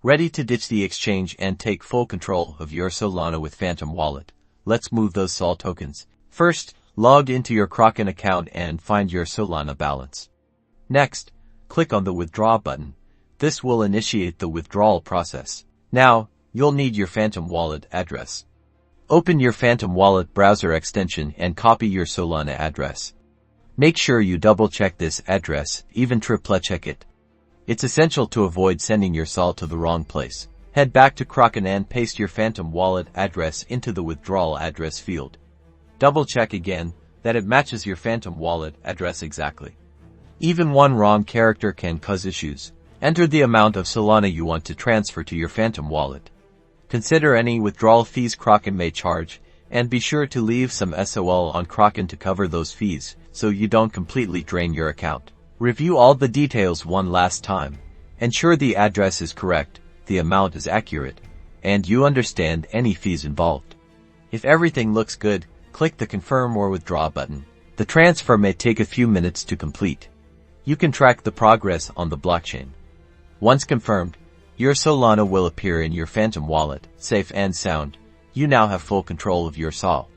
Ready to ditch the exchange and take full control of your Solana with Phantom Wallet? Let's move those Sol tokens. First, log into your Kraken account and find your Solana balance. Next, click on the Withdraw button. This will initiate the withdrawal process. Now, you'll need your Phantom Wallet address. Open your Phantom Wallet browser extension and copy your Solana address. Make sure you double-check this address, even triple-check it. It's essential to avoid sending your Sol to the wrong place. Head back to Kraken and paste your Phantom Wallet address into the withdrawal address field. Double-check again that it matches your Phantom Wallet address exactly. Even one wrong character can cause issues. Enter the amount of Solana you want to transfer to your Phantom Wallet. Consider any withdrawal fees Kraken may charge, and be sure to leave some SOL on Kraken to cover those fees, so you don't completely drain your account. Review all the details one last time. Ensure the address is correct, the amount is accurate, and you understand any fees involved. If everything looks good, click the Confirm or Withdraw button. The transfer may take a few minutes to complete. You can track the progress on the blockchain. Once confirmed, your Solana will appear in your Phantom Wallet, safe and sound. You now have full control of your Sol.